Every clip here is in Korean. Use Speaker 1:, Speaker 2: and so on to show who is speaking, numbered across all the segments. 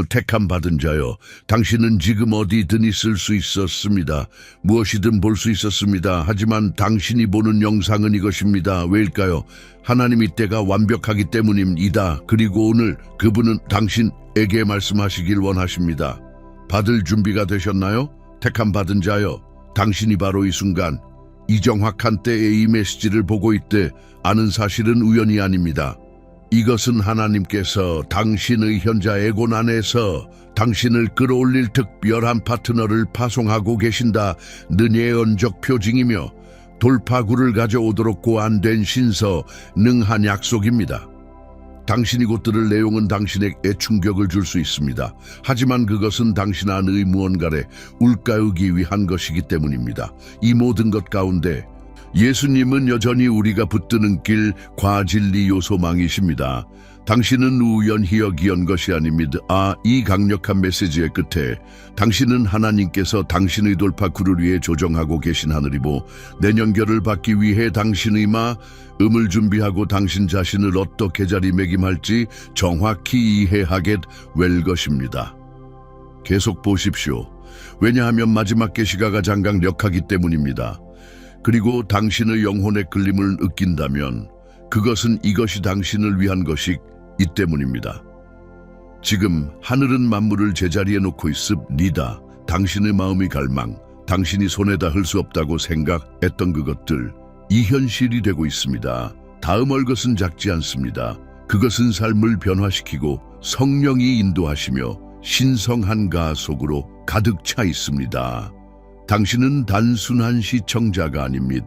Speaker 1: 택함 받은 자여, 당신은 지금 어디든 있을 수 있었습니다. 무엇이든 볼 수 있었습니다. 하지만 당신이 보는 영상은 이것입니다. 왜일까요? 하나님의 때가 완벽하기 때문입니다. 그리고 오늘 그분은 당신에게 말씀하시길 원하십니다. 받을 준비가 되셨나요? 택함 받은 자여, 당신이 바로 이 순간 이 정확한 때에 이 메시지를 보고 있대 아는 사실은 우연이 아닙니다. 이것은 하나님께서 당신의 현자 에곤 안에서 당신을 끌어올릴 특별한 파트너를 파송하고 계신다 는 예언적 표징이며 돌파구를 가져오도록 고안된 신서 능한 약속입니다. 당신이 곧 들을 내용은 당신에게 충격을 줄 수 있습니다. 하지만 그것은 당신 안의 무언가를 울가우기 위한 것이기 때문입니다. 이 모든 것 가운데 예수님은 여전히 우리가 붙드는 길, 과진리 요소망이십니다. 당신은 우연히 여기 온 것이 아닙니다. 이 강력한 메시지의 끝에 당신은 하나님께서 당신의 돌파구를 위해 조정하고 계신 하늘이고 내년결을 받기 위해 당신의 마음을 준비하고 당신 자신을 어떻게 자리매김할지 정확히 이해하게 될 것입니다. 계속 보십시오. 왜냐하면 마지막 계시가 가장 강력하기 때문입니다. 그리고 당신의 영혼의 끌림을 느낀다면 그것은 이것이 당신을 위한 것이기 때문입니다. 지금 하늘은 만물을 제자리에 놓고 있습니다. 당신의 마음의 갈망, 당신이 손에다 할 수 없다고 생각했던 그것들, 이 현실이 되고 있습니다. 다음 올 것은 작지 않습니다. 그것은 삶을 변화시키고 성령이 인도하시며 신성한 가속으로 가득 차 있습니다. 당신은 단순한 시청자가 아닙니다.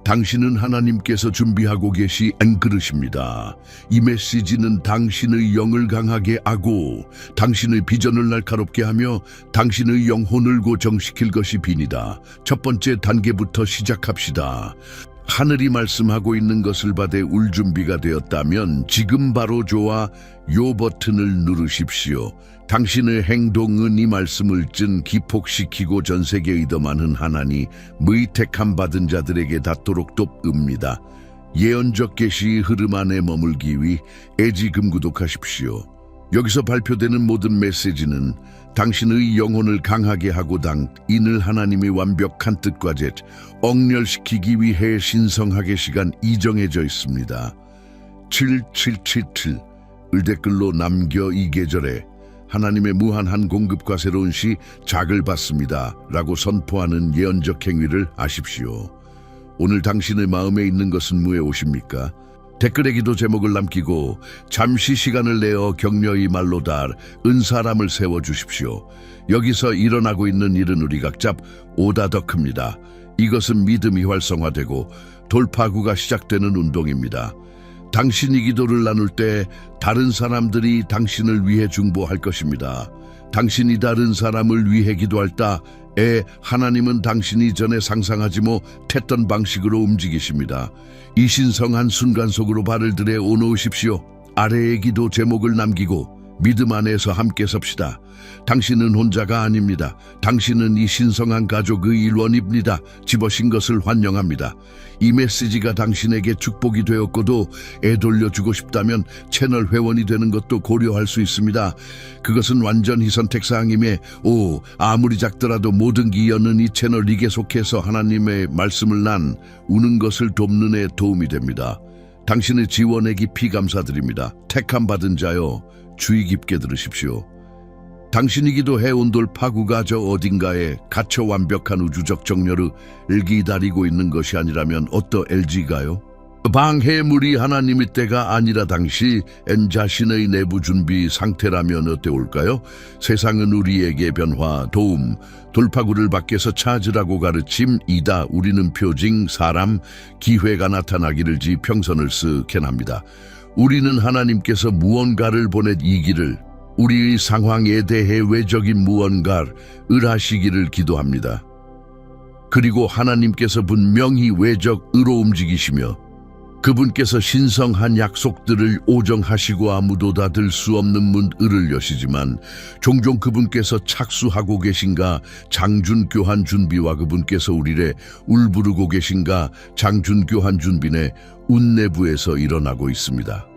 Speaker 1: 당신은 하나님께서 준비하고 계신 그릇입니다. 이 메시지는 당신의 영을 강하게 하고 당신의 비전을 날카롭게 하며 당신의 영혼을 고정시킬 것이 빈이다. 첫 번째 단계부터 시작합시다. 하늘이 말씀하고 있는 것을 받아 울 준비가 되었다면 지금 바로 좋아요 버튼을 누르십시오. 당신의 행동은 이 말씀을 기폭시키고 전세계에 많은 하나님의 택함 받은 자들에게 닿도록 돕습니다. 예언적 계시의 흐름 안에 머물기 위해 지금 구독하십시오. 여기서 발표되는 모든 메시지는 당신의 영혼을 강하게 하고 당신을 하나님의 완벽한 뜻과 억렬시키기 위해 신성하게 시간 이정해져 있습니다. 7777 댓글로 남겨 이 계절에 하나님의 무한한 공급과 새로운 시작을 받습니다 라고 선포하는 예언적 행위를 아십시오. 오늘 당신의 마음에 있는 것은 무엇입니까? 댓글에 기도 제목을 남기고 잠시 시간을 내어 격려의 말로 은사람을 세워주십시오. 여기서 일어나고 있는 일은 우리 각자 보다 더 큽니다. 이것은 믿음이 활성화되고 돌파구가 시작되는 운동입니다. 당신이 기도를 나눌 때 다른 사람들이 당신을 위해 중보할 것입니다. 당신이 다른 사람을 위해 기도할 때에 하나님은 당신이 전에 상상하지 못했던 방식으로 움직이십니다. 이 신성한 순간 속으로 발을 들여 오놓으십시오. 아래의 기도 제목을 남기고 믿음 안에서 함께 섭시다. 당신은 혼자가 아닙니다. 당신은 이 신성한 가족의 일원입니다. 집어신 것을 환영합니다. 이 메시지가 당신에게 축복이 되었고도 돌려주고 싶다면 채널 회원이 되는 것도 고려할 수 있습니다. 그것은 완전히 선택사항임에 아무리 작더라도 모든 기여는 이 채널 이게 속해서 하나님의 말씀을 우는 것을 돕는 데 도움이 됩니다. 당신의 지원에 깊이 감사드립니다. 택함 받은 자여, 주의 깊게 들으십시오. 당신이 기도해온 돌파구가 저 어딘가에 갇혀 완벽한 우주적 정렬을 기다리고 있는 것이 아니라면 어떠할지가요? 방해물이 하나님의 때가 아니라 당신 자신의 내부 준비 상태라면 어때올까요? 세상은 우리에게 변화, 도움, 돌파구를 밖에서 찾으라고 가르침이다. 우리는 표징, 사람, 기회가 나타나기를 지평선을 스캔합니다. 우리는 하나님께서 무언가를 보낸 이 길을 우리의 상황에 대해 외적인 무언가를 하시기를 기도합니다. 그리고 하나님께서 분명히 외적으로 움직이시며 그분께서 신성한 약속들을 오정하시고 아무도 닫을 수 없는 문을 여시지만 종종 그분께서 착수하고 계신가 장준교한 준비와 그분께서 우리를 울부르고 계신가 장준교한 준비네 운내부에서 일어나고 있습니다.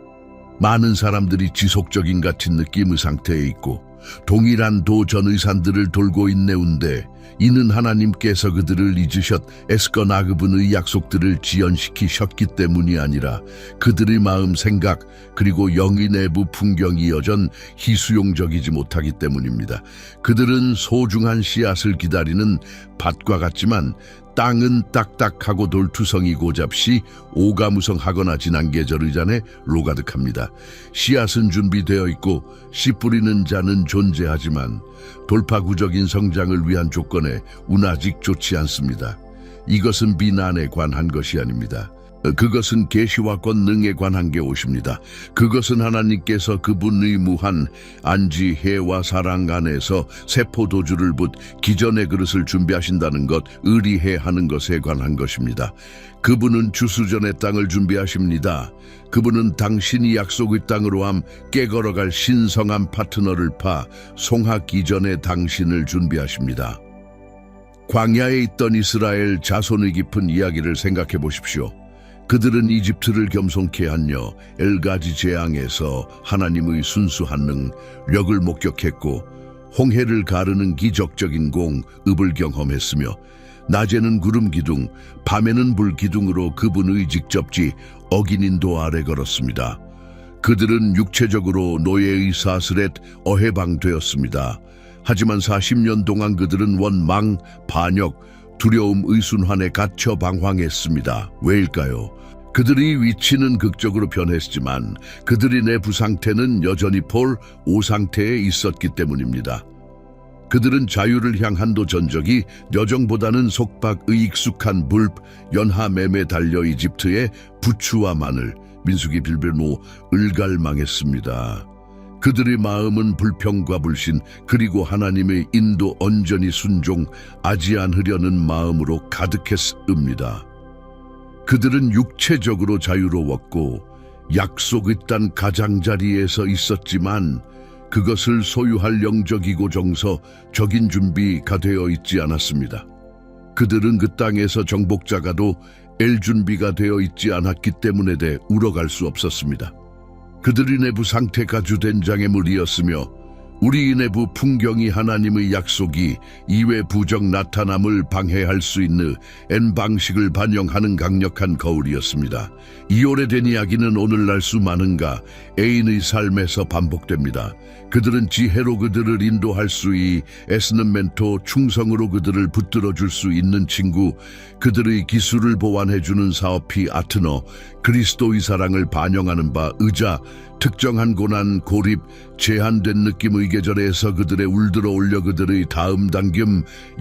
Speaker 1: 많은 사람들이 지속적인 같은 느낌의 상태에 있고 동일한 도전의산들을 돌고 있네운데 이는 하나님께서 그들을 잊으셨 애스거나 그분의 약속들을 지연시키셨기 때문이 아니라 그들의 마음 생각 그리고 영의 내부 풍경이 여전 희수용적이지 못하기 때문입니다. 그들은 소중한 씨앗을 기다리는 밭과 같지만 땅은 딱딱하고 돌투성이고 잡시 오가무성하거나 지난 계절의 잔에 로가득합니다. 씨앗은 준비되어 있고 씨 뿌리는 자는 존재하지만 돌파구적인 성장을 위한 조건에 운아직 좋지 않습니다. 이것은 비난에 관한 것이 아닙니다. 그것은 계시와 권능에 관한 게 옷입니다. 그것은 하나님께서 그분의 무한 안지 해와 사랑 안에서 세포도주를 붓 기전의 그릇을 준비하신다는 것, 의리해 하는 것에 관한 것입니다. 그분은 주수전의 땅을 준비하십니다. 그분은 당신이 약속의 땅으로 함 깨걸어갈 신성한 파트너를 파 송하기 전에 당신을 준비하십니다. 광야에 있던 이스라엘 자손의 깊은 이야기를 생각해 보십시오. 그들은 이집트를 겸손케 하며 엘가지 재앙에서 하나님의 순수한 능력을 목격했고 홍해를 가르는 기적적인 공읍을 경험했으며 낮에는 구름 기둥, 밤에는 불 기둥으로 그분의 직접지 어긴인도 아래 걸었습니다. 그들은 육체적으로 노예의 사슬에 어해방되었습니다. 하지만 40년 동안 그들은 원망, 반역, 두려움, 의순환에 갇혀 방황했습니다. 왜일까요? 그들의 위치는 극적으로 변했지만 그들의 내부 상태는 여전히 폴 5상태에 있었기 때문입니다. 그들은 자유를 향한 도전적이 여정보다는 속박의 익숙한 불, 연하매매 달려 이집트의 부추와 마늘, 민수기 빌벨모 을갈망했습니다. 그들의 마음은 불평과 불신 그리고 하나님의 인도 온전히 순종하지 않으려는 마음으로 가득했습니다. 그들은 육체적으로 자유로웠고 약속의 땅 가장자리에서 있었지만 그것을 소유할 영적이고 정서적인 준비가 되어 있지 않았습니다. 그들은 그 땅에서 정복자가도 엘 준비가 되어 있지 않았기 때문에 울어갈 수 없었습니다. 그들의 내부 상태가 주된 장애물이었으며 우리 내부 풍경이 하나님의 약속이 이외 부정 나타남을 방해할 수 있는 N 방식을 반영하는 강력한 거울이었습니다. 이 오래된 이야기는 오늘날 수많은가 애인의 삶에서 반복됩니다. 그들은 지혜로 그들을 인도할 수 애쓰는 멘토, 충성으로 그들을 붙들어줄 수 있는 친구, 그들의 기술을 보완해주는 사업이 아트너, 그리스도의 사랑을 반영하는 바 의자, 특정한 고난, 고립, 제한된 느낌의 계절에서 그들의 울들어 올려 그들의 다음 단계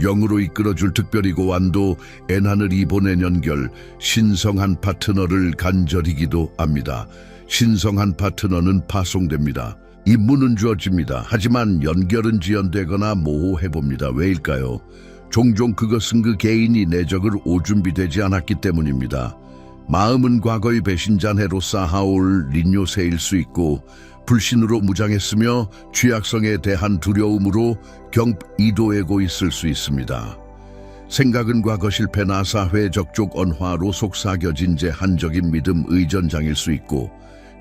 Speaker 1: 영으로 이끌어줄 특별히 고완도 N하늘이 보낸 연결, 신성한 파트너를 간절히 기도합니다. 신성한 파트너는 파송됩니다. 임무는 주어집니다. 하지만 연결은 지연되거나 모호해봅니다. 왜일까요? 종종 그것은 그 개인이 내적을 오준비되지 않았기 때문입니다. 마음은 과거의 배신자네로 쌓아올 린요새일 수 있고 불신으로 무장했으며 취약성에 대한 두려움으로 경이도하고 있을 수 있습니다. 생각은 과거 실패나 사회 적족 언화로 속삭여진 제한적인 믿음 의전장일 수 있고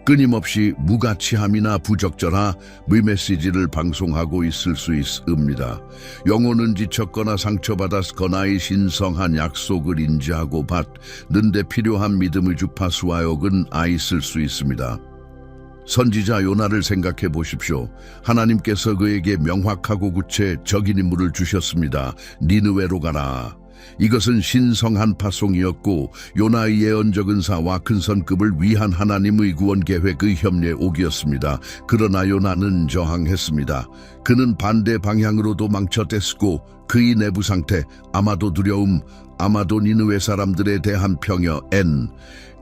Speaker 1: 끊임없이 무가치함이나 부적절함의 메시지를 방송하고 있을 수 있습니다. 영혼은 지쳤거나 상처받았거나의 신성한 약속을 인지하고 받는데 필요한 믿음의 주파수와 역은 있을 수 있습니다. 선지자 요나를 생각해 보십시오. 하나님께서 그에게 명확하고 구체적인 임무를 주셨습니다. 니느웨로 가라. 이것은 신성한 파송이었고 요나의 예언적 은사와 큰 선급을 위한 하나님의 구원 계획의 협례옥이었습니다. 그러나 요나는 저항했습니다. 그는 반대 방향으로도 망쳐댔고 그의 내부 상태, 아마도 두려움, 아마도 니느웨 사람들에 대한 평여 N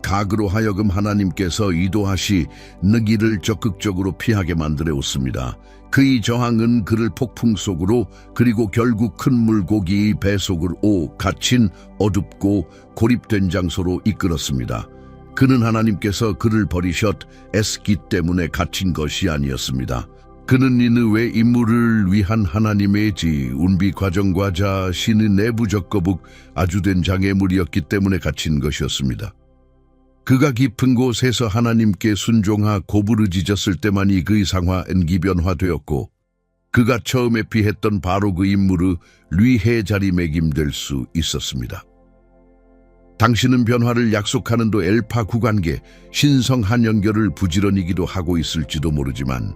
Speaker 1: 각으로 하여금 하나님께서 이도하시는 길을 적극적으로 피하게 만들어왔습니다. 그의 저항은 그를 폭풍 속으로 그리고 결국 큰 물고기의 배 속으로 갇힌 어둡고 고립된 장소로 이끌었습니다. 그는 하나님께서 그를 버리셨기 때문에 갇힌 것이 아니었습니다. 그는 니느웨 임무를 위한 하나님의 운비 과정과 자신의 내부적 거북 아주된 장애물이었기 때문에 갇힌 것이었습니다. 그가 깊은 곳에서 하나님께 순종하 고부르짖었을 때만이 그의 상화 엔기변화되었고 그가 처음에 피했던 바로 그 인물의 뉘해 자리매김될 수 있었습니다. 당신은 변화를 약속하는도 엘파 구관계 신성한 연결을 부지런히기도 하고 있을지도 모르지만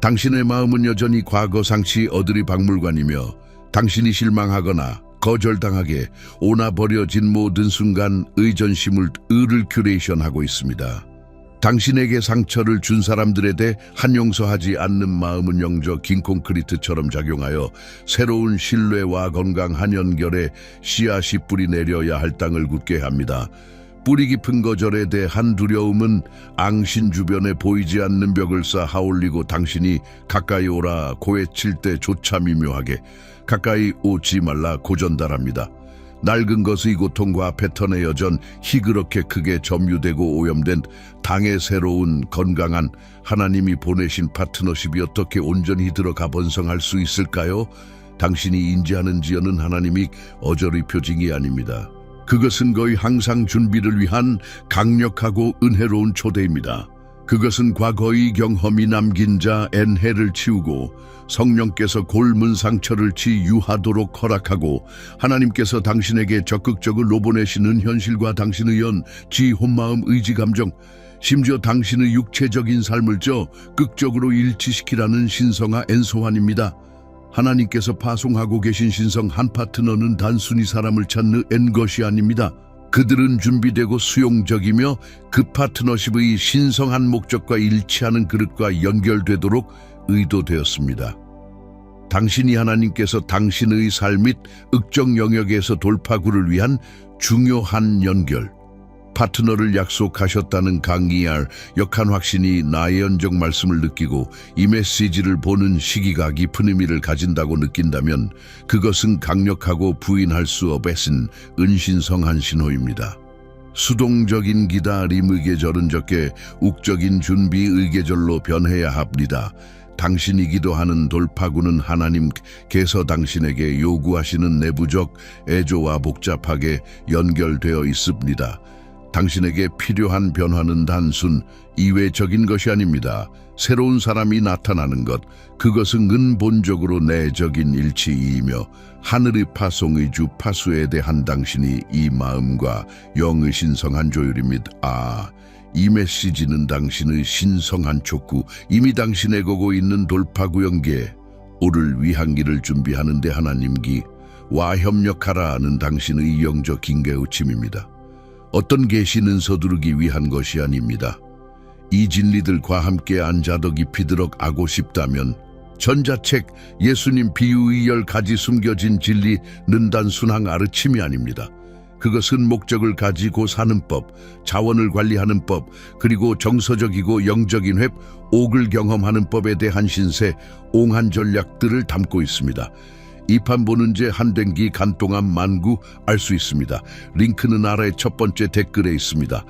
Speaker 1: 당신의 마음은 여전히 과거 상시 어드리 박물관이며 당신이 실망하거나 거절당하게 오나 버려진 모든 순간 의전심을 의를 큐레이션하고 있습니다. 당신에게 상처를 준 사람들에 대해 한용서하지 않는 마음은 영저 긴 콘크리트처럼 작용하여 새로운 신뢰와 건강한 연결에 씨앗이 뿌리 내려야 할 땅을 굳게 합니다. 뿌리 깊은 거절에 대한 두려움은 앙신 주변에 보이지 않는 벽을 쌓아 하올리고 당신이 가까이 오라 고해칠 때조차 미묘하게 가까이 오지 말라 고전달합니다. 낡은 것의 고통과 패턴의 여전 희그렇게 크게 점유되고 오염된 당의 새로운 건강한 하나님이 보내신 파트너십이 어떻게 온전히 들어가 번성할 수 있을까요? 당신이 인지하는지 여는 하나님이 어저리 표징이 아닙니다. 그것은 거의 항상 준비를 위한 강력하고 은혜로운 초대입니다. 그것은 과거의 경험이 남긴 자 엔해를 치우고 성령께서 골문 상처를 치유하도록 허락하고 하나님께서 당신에게 적극적으로 보내시는 현실과 당신의 지혼마음 의지 감정 심지어 당신의 육체적인 삶을 극적으로 일치시키라는 신성한 엔소환입니다. 하나님께서 파송하고 계신 신성한 파트너는 단순히 사람을 찾는 것이 아닙니다. 그들은 준비되고 수용적이며 그 파트너십의 신성한 목적과 일치하는 그릇과 연결되도록 의도되었습니다. 당신이 하나님께서 당신의 삶 및 흑정 영역에서 돌파구를 위한 중요한 연결, 파트너를 약속하셨다는 강이할 역한 확신이 나의 연적 말씀을 느끼고 이 메시지를 보는 시기가 깊은 의미를 가진다고 느낀다면 그것은 강력하고 부인할 수 없으신 은신성한 신호입니다. 수동적인 기다림 의계절은 적게 욱적인 준비 의계절로 변해야 합니다. 당신이 기도하는 돌파구는 하나님께서 당신에게 요구하시는 내부적 애조와 복잡하게 연결되어 있습니다. 당신에게 필요한 변화는 단순 이외적인 것이 아닙니다. 새로운 사람이 나타나는 것, 그것은 근본적으로 내적인 일치이며 하늘의 파송의 주 파수에 대한 당신이 이 마음과 영의 신성한 조율입니다. 이 메시지는 당신의 신성한 촉구, 이미 당신의 거고 있는 돌파구연계, 오를 위한 길을 준비하는 데 하나님과 협력하라는 당신의 영적 긴계의 침입니다. 어떤 계시는 서두르기 위한 것이 아닙니다. 이 진리들과 함께 앉아 더 깊이 들어가고 싶다면 전자책 예수님 비유의 10가지 숨겨진 진리는 단순한 아르침이 아닙니다. 그것은 목적을 가지고 사는 법, 자원을 관리하는 법, 그리고 정서적이고 영적인 옥을 경험하는 법에 대한 신세, 옹한 전략들을 담고 있습니다. 이 판 보는 제 한den기 간 동안 만구 알 수 있습니다. 링크는 아래 첫 번째 댓글에 있습니다.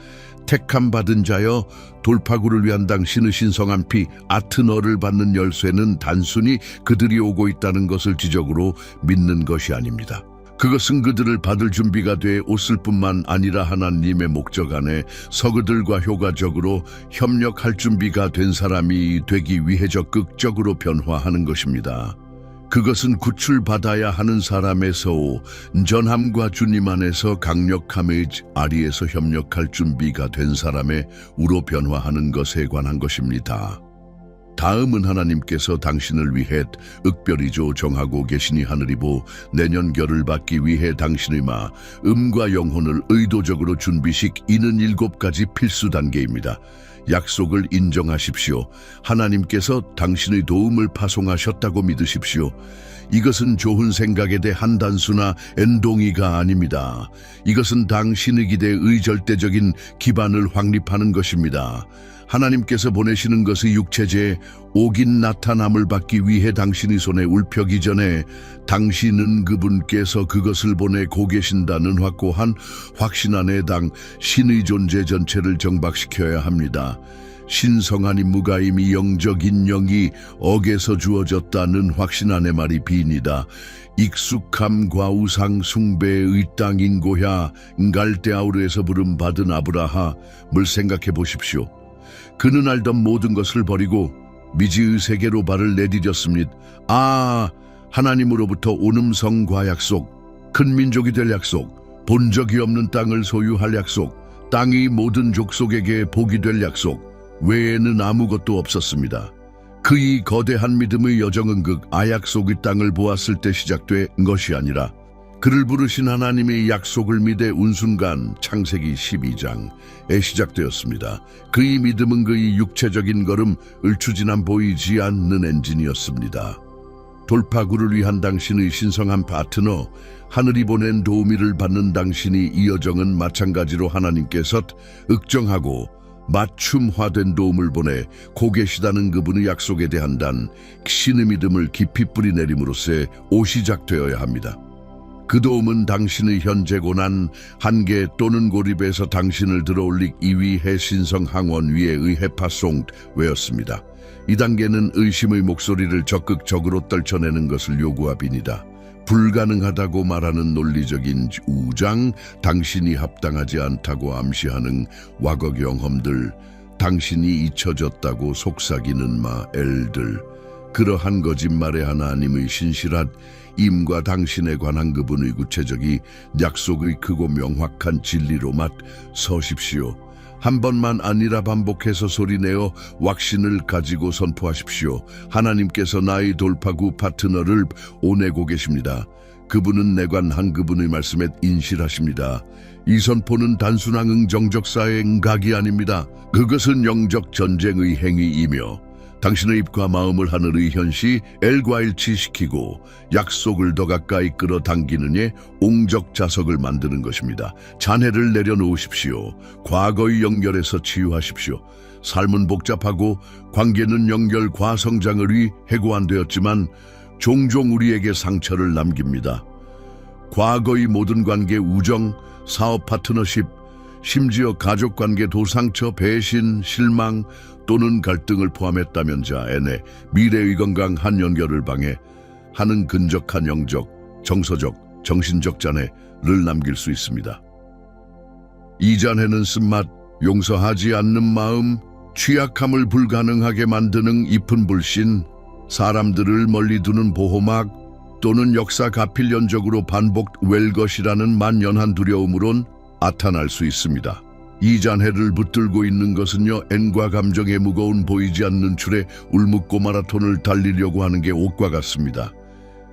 Speaker 1: 택함 받은 자여, 돌파구를 위한 당신의 신성한 피 아트너를 받는 열쇠는 단순히 그들이 오고 있다는 것을 지적으로 믿는 것이 아닙니다. 그것은 그들을 받을 준비가 돼 옷을 뿐만 아니라 하나님의 목적 안에 서그들과 효과적으로 협력할 준비가 된 사람이 되기 위해 적극적으로 변화하는 것입니다. 그것은 구출받아야 하는 사람에서 온전함과 주님 안에서 강력함의 아리에서 협력할 준비가 된 사람의 우로 변화하는 것에 관한 것입니다. 다음은 하나님께서 당신을 위해 윽별이죠 정하고 계시니 하늘이 보 내년 결을 받기 위해 당신의 마음과 영혼을 의도적으로 준비시키는 7가지 필수 단계입니다. 약속을 인정하십시오. 하나님께서 당신의 도움을 파송하셨다고 믿으십시오. 이것은 좋은 생각에 대한 단순한 엔동이가 아닙니다. 이것은 당신의 기대의 절대적인 기반을 확립하는 것입니다. 하나님께서 보내시는 것의 육체제 옥인 나타남을 받기 위해 당신의 손에 울펴기 전에 당신은 그분께서 그것을 보내고 계신다는 확고한 확신 안에 당신의 존재 전체를 정박시켜야 합니다. 신성한 임무가 이미 영적 인령이 억에서 주어졌다는 확신 안의 말이 비니다. 익숙함과 우상 숭배의 땅인 고야 갈대아우르에서 부름받은 아브라함을 생각해 보십시오. 그는 알던 모든 것을 버리고 미지의 세계로 발을 내디뎠습니다. 하나님으로부터 온 음성과 약속, 큰 민족이 될 약속, 본 적이 없는 땅을 소유할 약속, 땅이 모든 족속에게 복이 될 약속 외에는 아무것도 없었습니다. 그의 거대한 믿음의 여정은 아약속의 땅을 보았을 때 시작된 것이 아니라 그를 부르신 하나님의 약속을 믿에 운 순간 창세기 12장에 시작되었습니다. 그의 믿음은 그의 육체적인 걸음을 추진한 보이지 않는 엔진이었습니다. 돌파구를 위한 당신의 신성한 파트너, 하늘이 보낸 도우미를 받는 당신이 이 여정은 마찬가지로 하나님께서 윽정하고 맞춤화된 도움을 보내 고 계시다는 그분의 약속에 대한 신의 믿음을 깊이 뿌리내림으로써 시작되어야 합니다. 그 도움은 당신의 현재 고난, 한계 또는 고립에서 당신을 들어올리기 위해 신성 항원 위에 의해 파송되었습니다. 이 단계는 의심의 목소리를 적극적으로 떨쳐내는 것을 요구하비니다. 불가능하다고 말하는 논리적인 우장, 당신이 합당하지 않다고 암시하는 과거 경험들, 당신이 잊혀졌다고 속삭이는 말들, 그러한 거짓말의 하나님의 신실한 임과 당신에 관한 그분의 구체적인 약속의 크고 명확한 진리로 맞서십시오. 한 번만 아니라 반복해서 소리내어 확신을 가지고 선포하십시오. 하나님께서 나의 돌파구 파트너를 오내고 계십니다. 그분은 내관한 그분의 말씀에 인실하십니다. 이 선포는 단순한 응정적사의 응각이 아닙니다. 그것은 영적 전쟁의 행위이며 당신의 입과 마음을 하늘의 현시 엘과 일치시키고 약속을 더 가까이 끌어당기는 옹적 자석을 만드는 것입니다. 잔해를 내려놓으십시오. 과거의 연결에서 치유하십시오. 삶은 복잡하고 관계는 연결 과성장을 위해 해고안되었지만 종종 우리에게 상처를 남깁니다. 과거의 모든 관계, 우정, 사업 파트너십, 심지어 가족관계도 상처, 배신, 실망 또는 갈등을 포함했다면 자에네 미래의 건강한 연결을 방해하는 근적한 영적, 정서적, 정신적 잔해를 남길 수 있습니다. 이 잔해는 쓴맛, 용서하지 않는 마음, 취약함을 불가능하게 만드는 잎은 불신, 사람들을 멀리 두는 보호막 또는 역사 가필연적으로 반복될 것이라는 만연한 두려움으론 나타날 수 있습니다. 이 잔해를 붙들고 있는 것은요, N과 감정의 무거운 보이지 않는 줄에 울먹고 마라톤을 달리려고 하는 게 옷과 같습니다.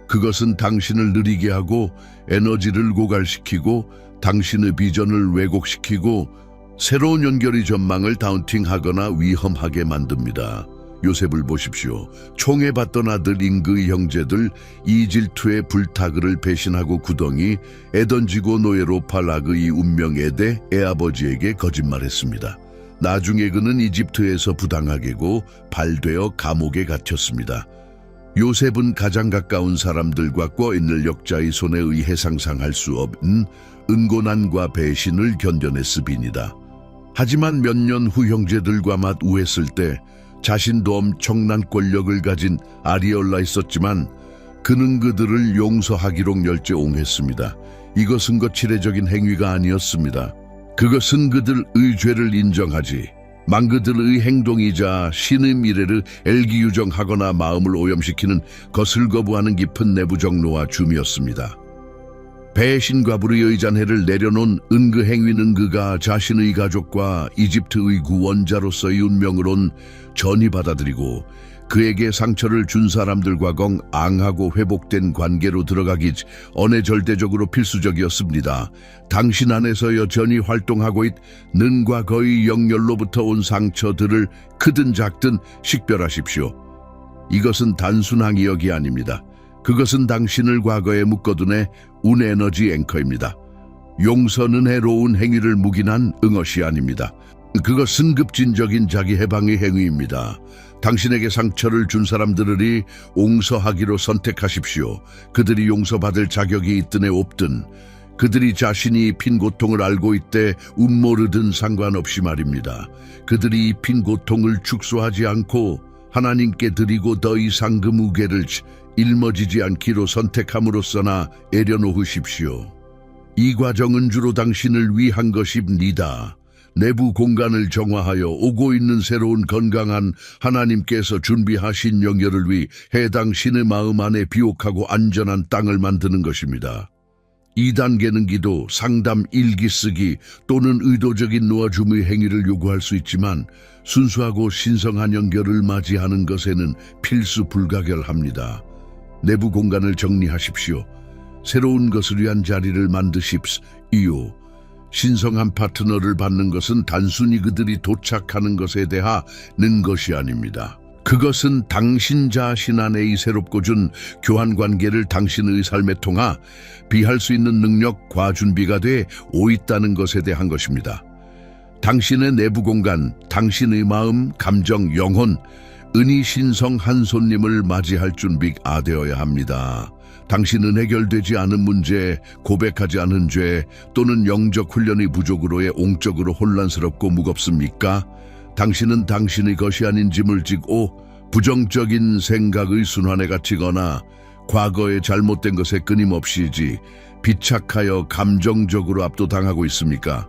Speaker 1: 그것은 당신을 느리게 하고 에너지를 고갈시키고 당신의 비전을 왜곡시키고 새로운 연결의 전망을 다운팅하거나 위험하게 만듭니다. 요셉을 보십시오. 총애받던 아들 임그의 형제들 이질투의 불타그를 배신하고 구덩이 에 던지고 노예로 팔락의 운명에 대해 애아버지에게 거짓말했습니다. 나중에 그는 이집트에서 부당하게고 발되어 감옥에 갇혔습니다. 요셉은 가장 가까운 사람들과 꿔있는 역자의 손에 의해 상상할 수 없는 은고난과 배신을 견뎌냈으비니다. 하지만 몇 년 후 형제들과 맞우했을 때 자신도 엄청난 권력을 가진 아리엘라 있었지만 그는 그들을 용서하기로 열제옹했습니다. 이것은 거칠애적인 행위가 아니었습니다. 그것은 그들의 죄를 인정하지 그들의 행동이자 신의 미래를 엘기유정하거나 마음을 오염시키는 것을 거부하는 깊은 내부적 노아줌이었습니다. 배신과 불의의 잔해를 내려놓은 은그 행위는 그가 자신의 가족과 이집트의 구원자로서의 운명으론 전히 받아들이고 그에게 상처를 준 사람들과 앙하고 회복된 관계로 들어가기 전에 절대적으로 필수적이었습니다. 당신 안에서 여전히 활동하고 있는 과거의 영열로부터 온 상처들을 크든 작든 식별하십시오. 이것은 단순한 기억이 아닙니다. 그것은 당신을 과거에 묶어둔 운에너지 앵커입니다. 용서는 해로운 행위를 묵인한 응엇이 아닙니다. 그것은 급진적인 자기 해방의 행위입니다. 당신에게 상처를 준 사람들을 용서하기로 선택하십시오. 그들이 용서받을 자격이 있든 없든 그들이 자신이 입힌 고통을 알고 있되 음모르든 상관없이 말입니다. 그들이 입힌 고통을 축소하지 않고 하나님께 드리고 더 이상 그 무게를 일머지지 않기로 선택함으로써나 애려놓으십시오. 이 과정은 주로 당신을 위한 것입니다. 내부 공간을 정화하여 오고 있는 새로운 건강한 하나님께서 준비하신 영예를 위해 당신의 마음 안에 비옥하고 안전한 땅을 만드는 것입니다. 2단계는 기도, 상담, 일기 쓰기 또는 의도적인 놓아줌의 행위를 요구할 수 있지만 순수하고 신성한 연결을 맞이하는 것에는 필수 불가결합니다. 내부 공간을 정리하십시오. 새로운 것을 위한 자리를 만드십시오. 신성한 파트너를 받는 것은 단순히 그들이 도착하는 것에 대하는 것이 아닙니다. 그것은 당신 자신 안에 이 새롭고 준 교환 관계를 당신의 삶에 통하 비할 수 있는 능력과 준비가 돼 오있다는 것에 대한 것입니다. 당신의 내부 공간, 당신의 마음, 감정, 영혼, 은이 신성한 손님을 맞이할 준비가 되어야 합니다. 당신은 해결되지 않은 문제, 고백하지 않은 죄 또는 영적 훈련의 부족으로의 옹적으로 혼란스럽고 무겁습니까? 당신은 당신의 것이 아닌 짐을 지고 부정적인 생각의 순환에 갇히거나 과거의 잘못된 것에 끊임없이 비착하여 감정적으로 압도당하고 있습니까?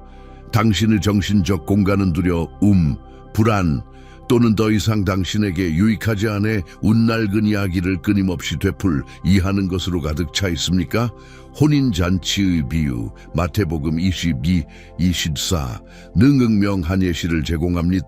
Speaker 1: 당신의 정신적 공간은 두려움, 불안 또는 더 이상 당신에게 유익하지 않아 운낡은 이야기를 끊임없이 되풀이하는 것으로 가득 차 있습니까? 혼인잔치의 비유, 마태복음 22, 24 능응명한 예시를 제공합니다.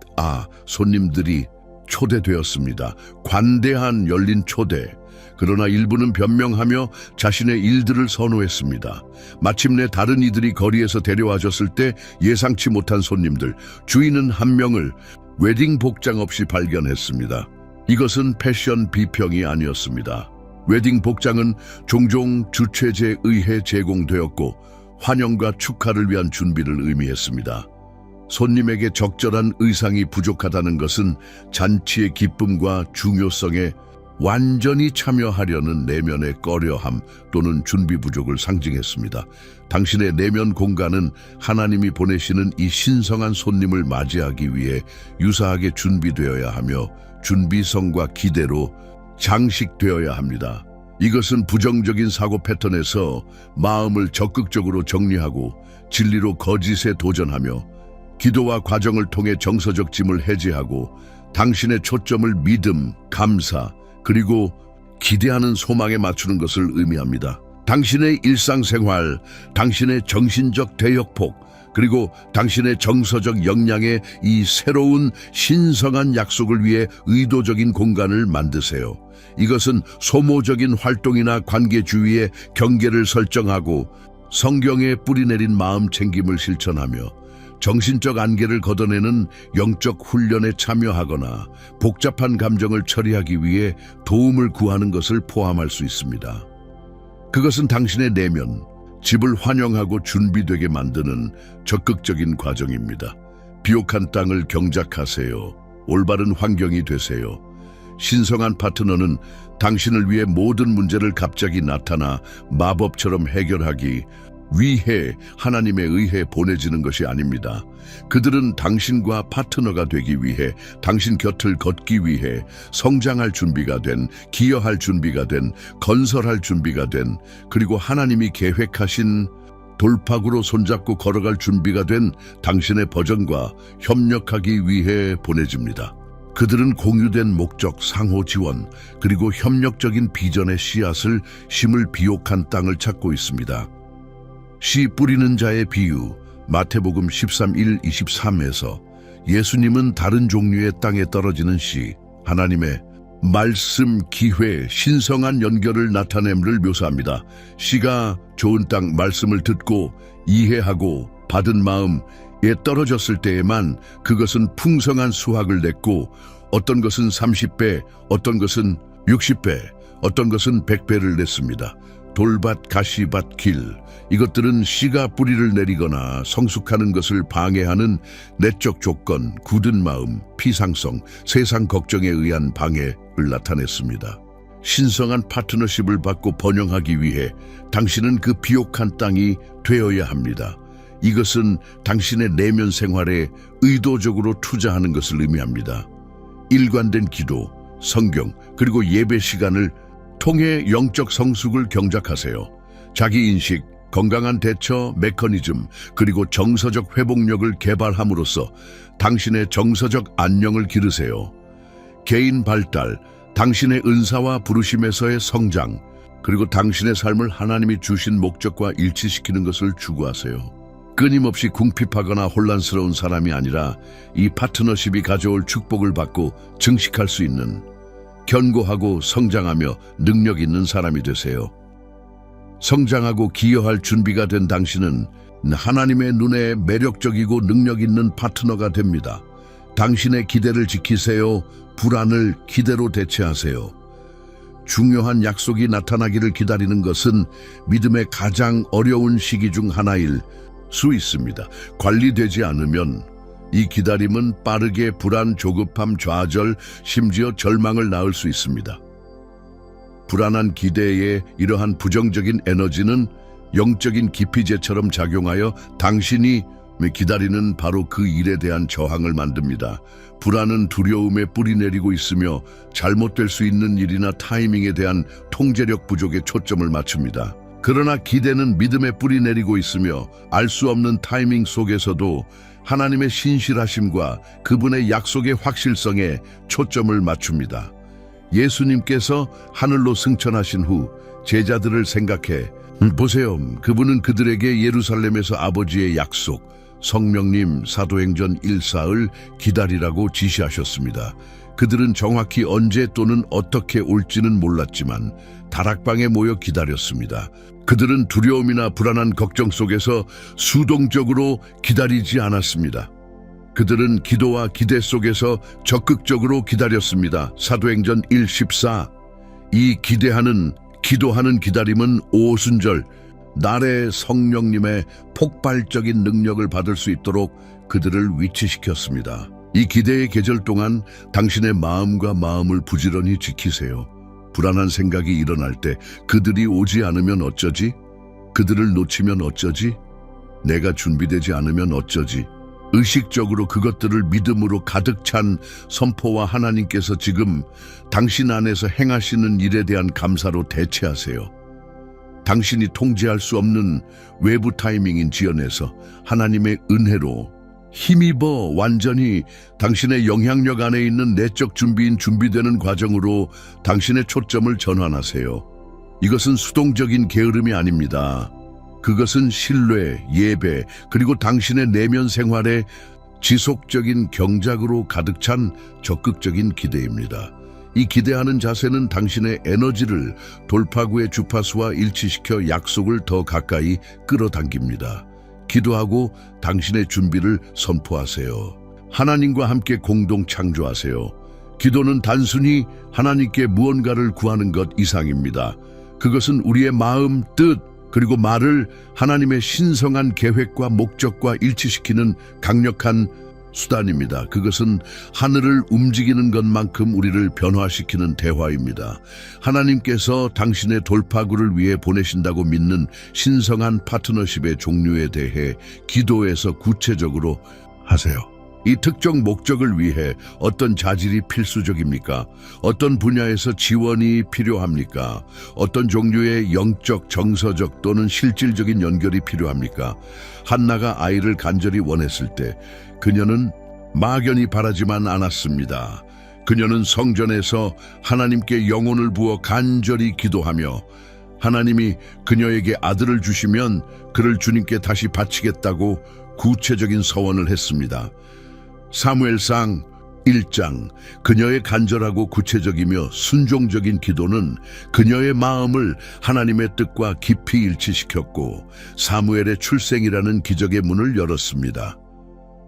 Speaker 1: 손님들이 초대되었습니다. 관대한 열린 초대. 그러나 일부는 변명하며 자신의 일들을 선호했습니다. 마침내 다른 이들이 거리에서 데려와줬을 때 예상치 못한 손님들, 주인은 한 명을 웨딩 복장 없이 발견했습니다. 이것은 패션 비평이 아니었습니다. 웨딩 복장은 종종 주최자에 의해 제공되었고 환영과 축하를 위한 준비를 의미했습니다. 손님에게 적절한 의상이 부족하다는 것은 잔치의 기쁨과 중요성에 완전히 참여하려는 내면의 꺼려함 또는 준비 부족을 상징했습니다. 당신의 내면 공간은 하나님이 보내시는 이 신성한 손님을 맞이하기 위해 유사하게 준비되어야 하며 준비성과 기대로 장식되어야 합니다. 이것은 부정적인 사고 패턴에서 마음을 적극적으로 정리하고 진리로 거짓에 도전하며 기도와 과정을 통해 정서적 짐을 해제하고 당신의 초점을 믿음, 감사, 그리고 기대하는 소망에 맞추는 것을 의미합니다. 당신의 일상생활, 당신의 정신적 대역폭, 그리고 당신의 정서적 역량에 이 새로운 신성한 약속을 위해 의도적인 공간을 만드세요. 이것은 소모적인 활동이나 관계 주위에 경계를 설정하고 성경에 뿌리내린 마음 챙김을 실천하며 정신적 안개를 걷어내는 영적 훈련에 참여하거나 복잡한 감정을 처리하기 위해 도움을 구하는 것을 포함할 수 있습니다. 그것은 당신의 내면, 집을 환영하고 준비되게 만드는 적극적인 과정입니다. 비옥한 땅을 경작하세요. 올바른 환경이 되세요. 신성한 파트너는 당신을 위해 모든 문제를 갑자기 나타나 마법처럼 해결하기 위해 하나님에 의해 보내지는 것이 아닙니다. 그들은 당신과 파트너가 되기 위해, 당신 곁을 걷기 위해 성장할 준비가 된, 기여할 준비가 된, 건설할 준비가 된, 그리고 하나님이 계획하신 돌파구로 손잡고 걸어갈 준비가 된 당신의 버전과 협력하기 위해 보내집니다. 그들은 공유된 목적, 상호 지원, 그리고 협력적인 비전의 씨앗을 심을 비옥한 땅을 찾고 있습니다. 씨 뿌리는 자의 비유, 마태복음 13일 23에서 예수님은 다른 종류의 땅에 떨어지는 씨, 하나님의 말씀, 기회, 신성한 연결을 나타냄을 묘사합니다. 씨가 좋은 땅 말씀을 듣고 이해하고 받은 마음에 떨어졌을 때에만 그것은 풍성한 수확을 냈고 어떤 것은 30배, 어떤 것은 60배, 어떤 것은 100배를 냈습니다. 돌밭, 가시밭, 길, 이것들은 씨가 뿌리를 내리거나 성숙하는 것을 방해하는 내적 조건, 굳은 마음, 피상성, 세상 걱정에 의한 방해를 나타냈습니다. 신성한 파트너십을 받고 번영하기 위해 당신은 그 비옥한 땅이 되어야 합니다. 이것은 당신의 내면 생활에 의도적으로 투자하는 것을 의미합니다. 일관된 기도, 성경, 그리고 예배 시간을 통해 영적 성숙을 경작하세요. 자기인식, 건강한 대처 메커니즘, 그리고 정서적 회복력을 개발함으로써 당신의 정서적 안녕을 기르세요. 개인 발달, 당신의 은사와 부르심에서의 성장, 그리고 당신의 삶을 하나님이 주신 목적과 일치시키는 것을 추구하세요. 끊임없이 궁핍하거나 혼란스러운 사람이 아니라 이 파트너십이 가져올 축복을 받고 증식할 수 있는 견고하고 성장하며 능력 있는 사람이 되세요. 성장하고 기여할 준비가 된 당신은 하나님의 눈에 매력적이고 능력 있는 파트너가 됩니다. 당신의 기대를 지키세요. 불안을 기대로 대체하세요. 중요한 약속이 나타나기를 기다리는 것은 믿음의 가장 어려운 시기 중 하나일 수 있습니다. 관리되지 않으면 이 기다림은 빠르게 불안, 조급함, 좌절, 심지어 절망을 낳을 수 있습니다. 불안한 기대에 이러한 부정적인 에너지는 영적인 기피제처럼 작용하여 당신이 기다리는 바로 그 일에 대한 저항을 만듭니다. 불안은 두려움에 뿌리 내리고 있으며 잘못될 수 있는 일이나 타이밍에 대한 통제력 부족에 초점을 맞춥니다. 그러나 기대는 믿음에 뿌리 내리고 있으며 알 수 없는 타이밍 속에서도 하나님의 신실하심과 그분의 약속의 확실성에 초점을 맞춥니다. 예수님께서 하늘로 승천하신 후 제자들을 생각해 보세요. 그분은 그들에게 예루살렘에서 아버지의 약속, 성령님 사도행전 1사를 기다리라고 지시하셨습니다. 그들은 정확히 언제 또는 어떻게 올지는 몰랐지만 다락방에 모여 기다렸습니다. 그들은 두려움이나 불안한 걱정 속에서 수동적으로 기다리지 않았습니다. 그들은 기도와 기대 속에서 적극적으로 기다렸습니다. 사도행전 1:14. 이 기도하는 기다림은 오순절 날의 성령님의 폭발적인 능력을 받을 수 있도록 그들을 위치시켰습니다. 이 기대의 계절 동안 당신의 마음과 마음을 부지런히 지키세요. 불안한 생각이 일어날 때 그들이 오지 않으면 어쩌지? 그들을 놓치면 어쩌지? 내가 준비되지 않으면 어쩌지? 의식적으로 그것들을 믿음으로 가득 찬 선포와 하나님께서 지금 당신 안에서 행하시는 일에 대한 감사로 대체하세요. 당신이 통제할 수 없는 외부 타이밍인 지연에서 하나님의 은혜로 힘입어 완전히 당신의 영향력 안에 있는 내적 준비인 준비되는 과정으로 당신의 초점을 전환하세요. 이것은 수동적인 게으름이 아닙니다. 그것은 신뢰, 예배, 그리고 당신의 내면 생활에 지속적인 경작으로 가득 찬 적극적인 기대입니다. 이 기대하는 자세는 당신의 에너지를 돌파구의 주파수와 일치시켜 약속을 더 가까이 끌어당깁니다. 기도하고 당신의 준비를 선포하세요. 하나님과 함께 공동 창조하세요. 기도는 단순히 하나님께 무언가를 구하는 것 이상입니다. 그것은 우리의 마음, 뜻, 그리고 말을 하나님의 신성한 계획과 목적과 일치시키는 강력한 수단입니다. 그것은 하늘을 움직이는 것만큼 우리를 변화시키는 대화입니다. 하나님께서 당신의 돌파구를 위해 보내신다고 믿는 신성한 파트너십의 종류에 대해 기도에서 구체적으로 하세요. 이 특정 목적을 위해 어떤 자질이 필수적입니까? 어떤 분야에서 지원이 필요합니까? 어떤 종류의 영적, 정서적 또는 실질적인 연결이 필요합니까? 한나가 아이를 간절히 원했을 때 그녀는 막연히 바라지만 않았습니다. 그녀는 성전에서 하나님께 영혼을 부어 간절히 기도하며 하나님이 그녀에게 아들을 주시면 그를 주님께 다시 바치겠다고 구체적인 서원을 했습니다. 사무엘상 1장. 그녀의 간절하고 구체적이며 순종적인 기도는 그녀의 마음을 하나님의 뜻과 깊이 일치시켰고 사무엘의 출생이라는 기적의 문을 열었습니다.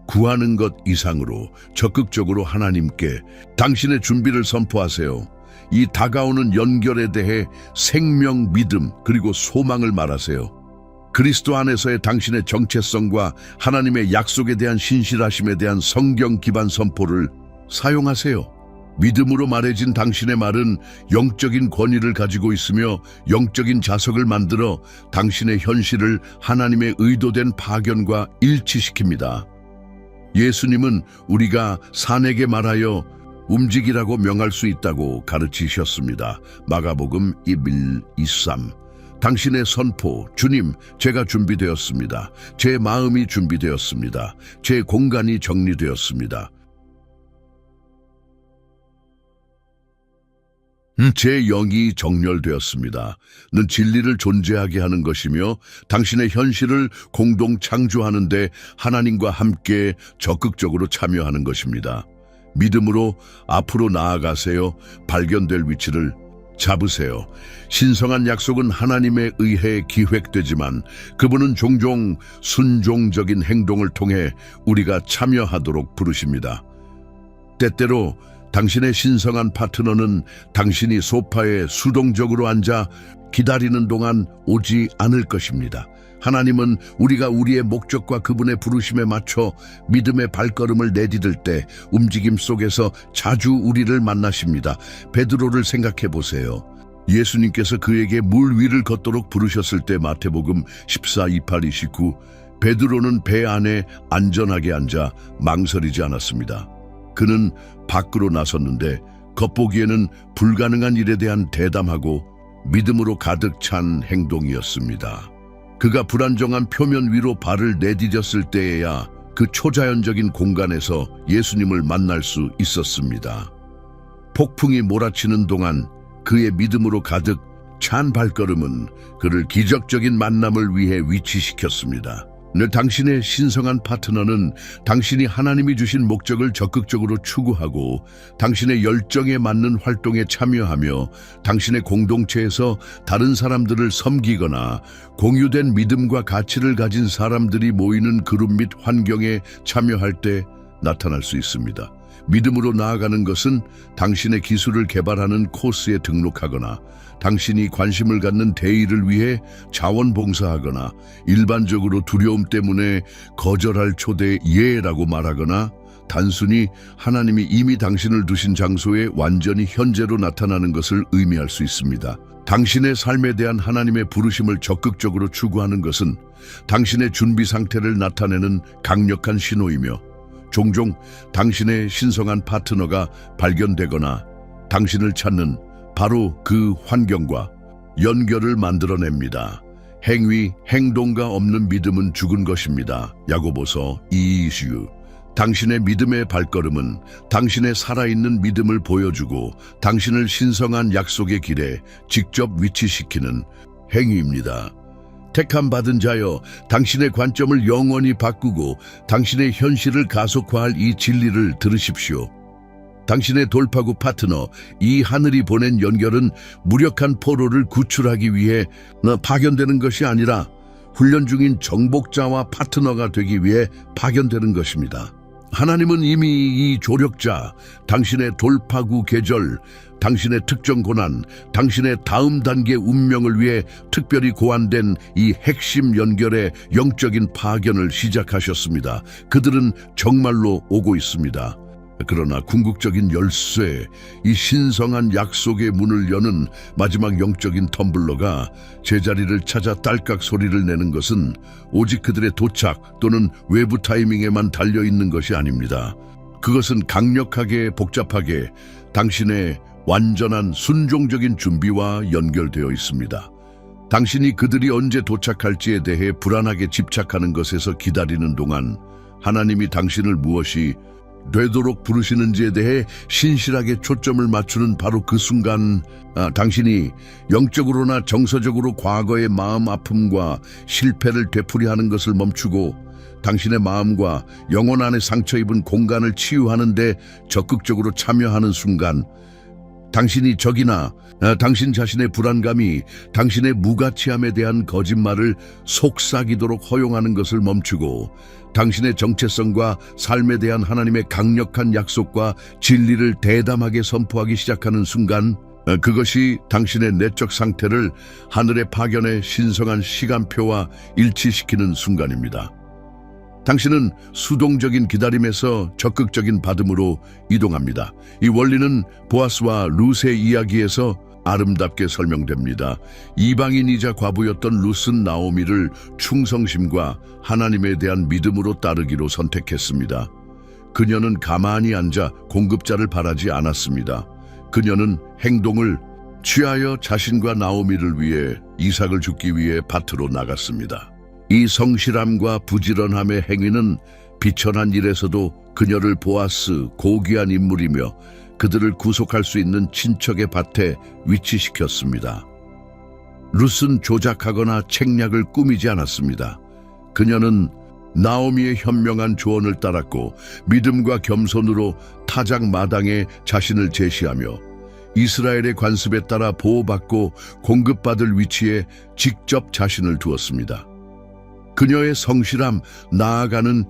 Speaker 1: 구하는 것 이상으로 적극적으로 하나님께 당신의 준비를 선포하세요. 이 다가오는 연결에 대해 생명, 믿음, 그리고 소망을 말하세요. 그리스도 안에서의 당신의 정체성과 하나님의 약속에 대한 신실하심에 대한 성경 기반 선포를 사용하세요. 믿음으로 말해진 당신의 말은 영적인 권위를 가지고 있으며 영적인 자석을 만들어 당신의 현실을 하나님의 의도된 파견과 일치시킵니다. 예수님은 우리가 산에게 말하여 움직이라고 명할 수 있다고 가르치셨습니다. 마가복음 21:23. 당신의 선포, 주님, 제가 준비되었습니다. 제 마음이 준비되었습니다. 제 공간이 정리되었습니다. 제 영이 정렬되었습니다. 는 진리를 존재하게 하는 것이며 당신의 현실을 공동 창조하는 데 하나님과 함께 적극적으로 참여하는 것입니다. 믿음으로 앞으로 나아가세요. 발견될 위치를 잡으세요. 신성한 약속은 하나님에 의해 기획되지만 그분은 종종 순종적인 행동을 통해 우리가 참여하도록 부르십니다. 때때로 당신의 신성한 파트너는 당신이 소파에 수동적으로 앉아 기다리는 동안 오지 않을 것입니다. 하나님은 우리가 우리의 목적과 그분의 부르심에 맞춰 믿음의 발걸음을 내디딜 때 움직임 속에서 자주 우리를 만나십니다. 베드로를 생각해 보세요. 예수님께서 그에게 물 위를 걷도록 부르셨을 때 마태복음 14:28-29 베드로는 배 안에 안전하게 앉아 망설이지 않았습니다. 그는 밖으로 나섰는데 겉보기에는 불가능한 일에 대한 대담하고 믿음으로 가득 찬 행동이었습니다. 그가 불안정한 표면 위로 발을 내디뎠을 때에야 그 초자연적인 공간에서 예수님을 만날 수 있었습니다. 폭풍이 몰아치는 동안 그의 믿음으로 가득 찬 발걸음은 그를 기적적인 만남을 위해 위치시켰습니다. 늘 당신의 신성한 파트너는 당신이 하나님이 주신 목적을 적극적으로 추구하고 당신의 열정에 맞는 활동에 참여하며 당신의 공동체에서 다른 사람들을 섬기거나 공유된 믿음과 가치를 가진 사람들이 모이는 그룹 및 환경에 참여할 때 나타날 수 있습니다. 믿음으로 나아가는 것은 당신의 기술을 개발하는 코스에 등록하거나 당신이 관심을 갖는 대의를 위해 자원봉사하거나 일반적으로 두려움 때문에 거절할 초대에 예라고 말하거나 단순히 하나님이 이미 당신을 두신 장소에 완전히 현재로 나타나는 것을 의미할 수 있습니다. 당신의 삶에 대한 하나님의 부르심을 적극적으로 추구하는 것은 당신의 준비 상태를 나타내는 강력한 신호이며 종종 당신의 신성한 파트너가 발견되거나 당신을 찾는 바로 그 환경과 연결을 만들어냅니다. 행위, 행동가 없는 믿음은 죽은 것입니다. 야고보서 2:20. 당신의 믿음의 발걸음은 당신의 살아있는 믿음을 보여주고 당신을 신성한 약속의 길에 직접 위치시키는 행위입니다. 택함 받은 자여, 당신의 관점을 영원히 바꾸고 당신의 현실을 가속화할 이 진리를 들으십시오. 당신의 돌파구 파트너, 이 하늘이 보낸 연결은 무력한 포로를 구출하기 위해 파견되는 것이 아니라 훈련 중인 정복자와 파트너가 되기 위해 파견되는 것입니다. 하나님은 이미 이 조력자, 당신의 돌파구 계절, 당신의 특정 고난, 당신의 다음 단계 운명을 위해 특별히 고안된 이 핵심 연결의 영적인 파견을 시작하셨습니다. 그들은 정말로 오고 있습니다. 그러나 궁극적인 열쇠, 이 신성한 약속의 문을 여는 마지막 영적인 텀블러가 제자리를 찾아 딸깍 소리를 내는 것은 오직 그들의 도착 또는 외부 타이밍에만 달려있는 것이 아닙니다. 그것은 강력하게 복잡하게 당신의 완전한 순종적인 준비와 연결되어 있습니다. 당신이 그들이 언제 도착할지에 대해 불안하게 집착하는 것에서 기다리는 동안 하나님이 당신을 무엇이 되도록 부르시는지에 대해 신실하게 초점을 맞추는 바로 그 순간 당신이 영적으로나 정서적으로 과거의 마음 아픔과 실패를 되풀이하는 것을 멈추고 당신의 마음과 영혼 안에 상처 입은 공간을 치유하는 데 적극적으로 참여하는 순간 당신이 적이나 당신 자신의 불안감이 당신의 무가치함에 대한 거짓말을 속삭이도록 허용하는 것을 멈추고 당신의 정체성과 삶에 대한 하나님의 강력한 약속과 진리를 대담하게 선포하기 시작하는 순간 그것이 당신의 내적 상태를 하늘의 파견의 신성한 시간표와 일치시키는 순간입니다. 당신은 수동적인 기다림에서 적극적인 받음으로 이동합니다. 이 원리는 보아스와 룻의 이야기에서 아름답게 설명됩니다. 이방인이자 과부였던 룻은 나오미를 충성심과 하나님에 대한 믿음으로 따르기로 선택했습니다. 그녀는 가만히 앉아 공급자를 바라지 않았습니다. 그녀는 행동을 취하여 자신과 나오미를 위해 이삭을 죽기 위해 밭으로 나갔습니다. 이 성실함과 부지런함의 행위는 비천한 일에서도 그녀를 보아스 고귀한 인물이며 그들을 구속할 수 있는 친척의 밭에 위치시켰습니다. 룻은 조작하거나 책략을 꾸미지 않았습니다. 그녀는 나오미의 현명한 조언을 따랐고 믿음과 겸손으로 타작 마당에 자신을 제시하며 이스라엘의 관습에 따라 보호받고 공급받을 위치에 직접 자신을 두었습니다. 그녀의 성실함, 나아가는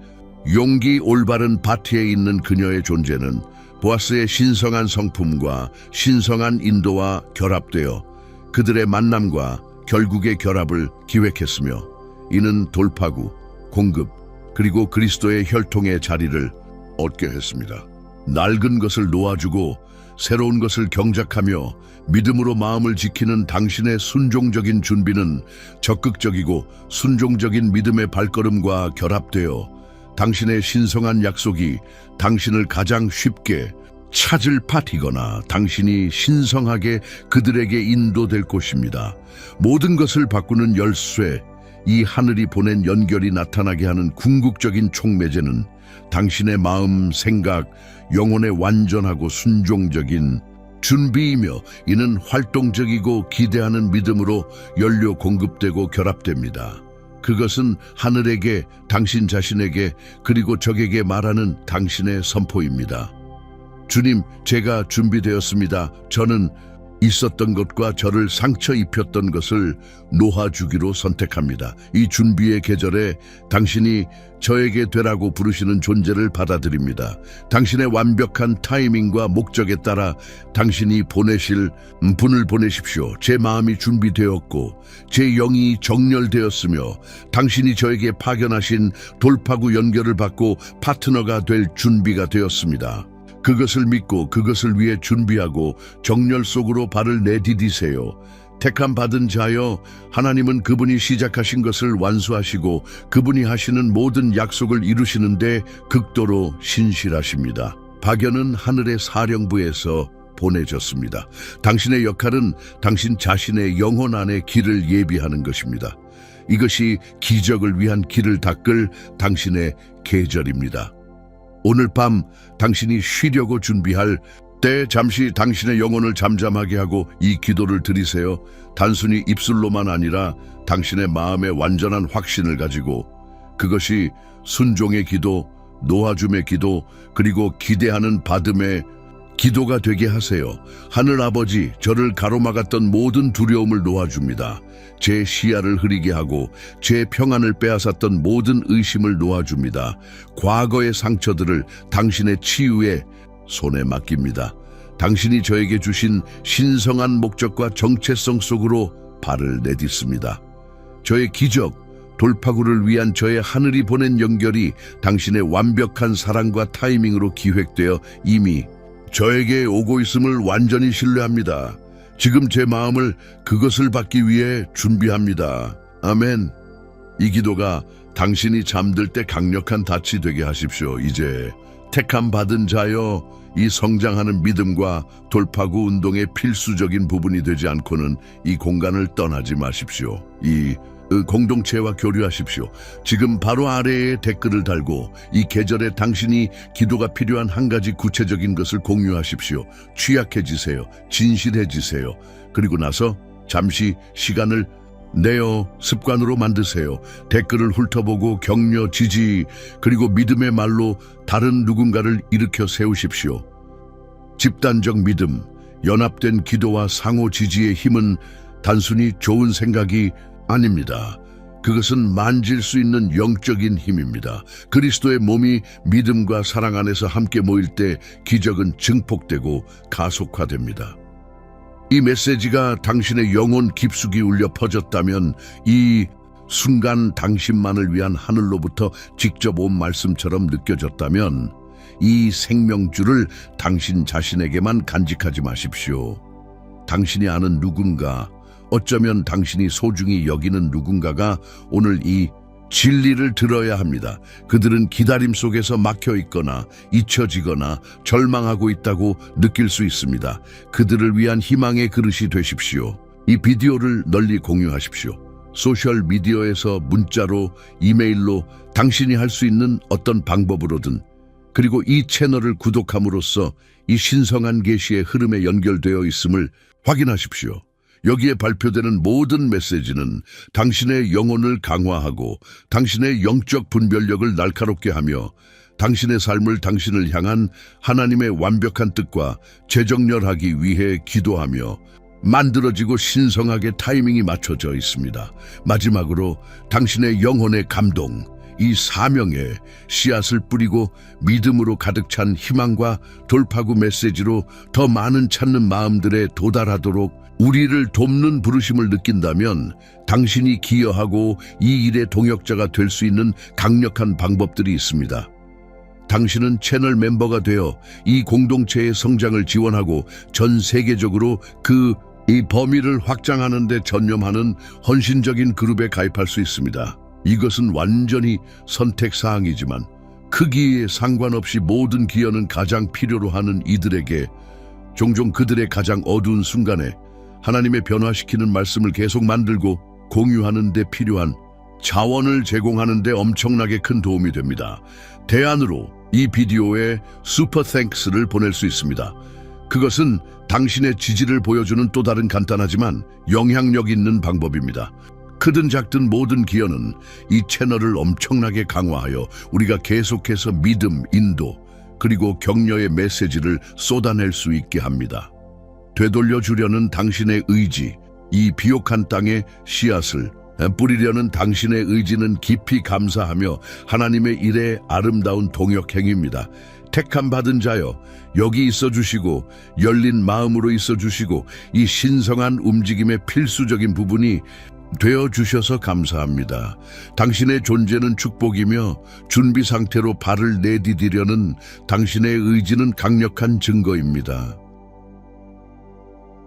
Speaker 1: 용기, 올바른 바티에 있는 그녀의 존재는 보아스의 신성한 성품과 신성한 인도와 결합되어 그들의 만남과 결국의 결합을 기획했으며 이는 돌파구, 공급, 그리고 그리스도의 혈통의 자리를 얻게 했습니다. 낡은 것을 놓아주고 새로운 것을 경작하며 믿음으로 마음을 지키는 당신의 순종적인 준비는 적극적이고 순종적인 믿음의 발걸음과 결합되어 당신의 신성한 약속이 당신을 가장 쉽게 찾을 밭이거나 당신이 신성하게 그들에게 인도될 곳입니다. 모든 것을 바꾸는 열쇠, 이 하늘이 보낸 연결이 나타나게 하는 궁극적인 촉매제는 당신의 마음, 생각, 영혼의 완전하고 순종적인 준비이며 이는 활동적이고 기대하는 믿음으로 연료 공급되고 결합됩니다. 그것은 하늘에게, 당신 자신에게, 그리고 적에게 말하는 당신의 선포입니다. 주님, 제가 준비되었습니다. 저는 있었던 것과 저를 상처 입혔던 것을 놓아주기로 선택합니다. 이 준비의 계절에 당신이 저에게 되라고 부르시는 존재를 받아들입니다. 당신의 완벽한 타이밍과 목적에 따라 당신이 보내실 분을 보내십시오. 제 마음이 준비되었고 제 영이 정렬되었으며 당신이 저에게 파견하신 돌파구 연결을 받고 파트너가 될 준비가 되었습니다. 그것을 믿고 그것을 위해 준비하고 정렬 속으로 발을 내디디세요. 택함 받은 자여, 하나님은 그분이 시작하신 것을 완수하시고 그분이 하시는 모든 약속을 이루시는데 극도로 신실하십니다. 파견은 하늘의 사령부에서 보내졌습니다. 당신의 역할은 당신 자신의 영혼 안의 길을 예비하는 것입니다. 이것이 기적을 위한 길을 닦을 당신의 계절입니다. 오늘 밤 당신이 쉬려고 준비할 때 잠시 당신의 영혼을 잠잠하게 하고 이 기도를 드리세요. 단순히 입술로만 아니라 당신의 마음의 완전한 확신을 가지고 그것이 순종의 기도, 놓아줌의 기도, 그리고 기대하는 받음의 기도가 되게 하세요. 하늘 아버지, 저를 가로막았던 모든 두려움을 놓아줍니다. 제 시야를 흐리게 하고 제 평안을 빼앗았던 모든 의심을 놓아줍니다. 과거의 상처들을 당신의 치유의 손에 맡깁니다. 당신이 저에게 주신 신성한 목적과 정체성 속으로 발을 내딛습니다. 저의 기적, 돌파구를 위한 저의 하늘이 보낸 연결이 당신의 완벽한 사랑과 타이밍으로 기획되어 이미 저에게 오고 있음을 완전히 신뢰합니다. 지금 제 마음을 그것을 받기 위해 준비합니다. 아멘. 이 기도가 당신이 잠들 때 강력한 닻이 되게 하십시오. 이제 택함 받은 자여, 이 성장하는 믿음과 돌파구 운동의 필수적인 부분이 되지 않고는 이 공간을 떠나지 마십시오. 이 공동체와 교류하십시오. 지금 바로 아래에 댓글을 달고 이 계절에 당신이 기도가 필요한 한 가지 구체적인 것을 공유하십시오. 취약해지세요. 진실해지세요. 그리고 나서 잠시 시간을 내어 습관으로 만드세요. 댓글을 훑어보고 격려, 지지, 그리고 믿음의 말로 다른 누군가를 일으켜 세우십시오. 집단적 믿음, 연합된 기도와 상호 지지의 힘은 단순히 좋은 생각이 아닙니다. 그것은 만질 수 있는 영적인 힘입니다. 그리스도의 몸이 믿음과 사랑 안에서 함께 모일 때 기적은 증폭되고 가속화됩니다. 이 메시지가 당신의 영혼 깊숙이 울려 퍼졌다면 이 순간 당신만을 위한 하늘로부터 직접 온 말씀처럼 느껴졌다면 이 생명줄을 당신 자신에게만 간직하지 마십시오. 당신이 아는 누군가, 어쩌면 당신이 소중히 여기는 누군가가 오늘 이 진리를 들어야 합니다. 그들은 기다림 속에서 막혀 있거나 잊혀지거나 절망하고 있다고 느낄 수 있습니다. 그들을 위한 희망의 그릇이 되십시오. 이 비디오를 널리 공유하십시오. 소셜미디어에서 문자로, 이메일로 당신이 할 수 있는 어떤 방법으로든, 그리고 이 채널을 구독함으로써 이 신성한 계시의 흐름에 연결되어 있음을 확인하십시오. 여기에 발표되는 모든 메시지는 당신의 영혼을 강화하고 당신의 영적 분별력을 날카롭게 하며 당신의 삶을 당신을 향한 하나님의 완벽한 뜻과 재정렬하기 위해 기도하며 만들어지고 신성하게 타이밍이 맞춰져 있습니다. 마지막으로 당신의 영혼의 감동, 이 사명에 씨앗을 뿌리고 믿음으로 가득 찬 희망과 돌파구 메시지로 더 많은 찾는 마음들에 도달하도록 우리를 돕는 부르심을 느낀다면 당신이 기여하고 이 일의 동역자가 될 수 있는 강력한 방법들이 있습니다. 당신은 채널 멤버가 되어 이 공동체의 성장을 지원하고 전 세계적으로 이 범위를 확장하는 데 전념하는 헌신적인 그룹에 가입할 수 있습니다. 이것은 완전히 선택사항이지만 크기에 상관없이 모든 기여는 가장 필요로 하는 이들에게 종종 그들의 가장 어두운 순간에 하나님의 변화시키는 말씀을 계속 만들고 공유하는 데 필요한 자원을 제공하는 데 엄청나게 큰 도움이 됩니다. 대안으로 이 비디오에 슈퍼 땡크스를 보낼 수 있습니다. 그것은 당신의 지지를 보여주는 또 다른 간단하지만 영향력 있는 방법입니다. 크든 작든 모든 기여는 이 채널을 엄청나게 강화하여 우리가 계속해서 믿음, 인도, 그리고 격려의 메시지를 쏟아낼 수 있게 합니다. 되돌려주려는 당신의 의지, 이 비옥한 땅에 씨앗을 뿌리려는 당신의 의지는 깊이 감사하며 하나님의 일에 아름다운 동역행위입니다. 택함 받은 자여, 여기 있어 주시고 열린 마음으로 있어 주시고 이 신성한 움직임의 필수적인 부분이 되어 주셔서 감사합니다. 당신의 존재는 축복이며 준비 상태로 발을 내디디려는 당신의 의지는 강력한 증거입니다.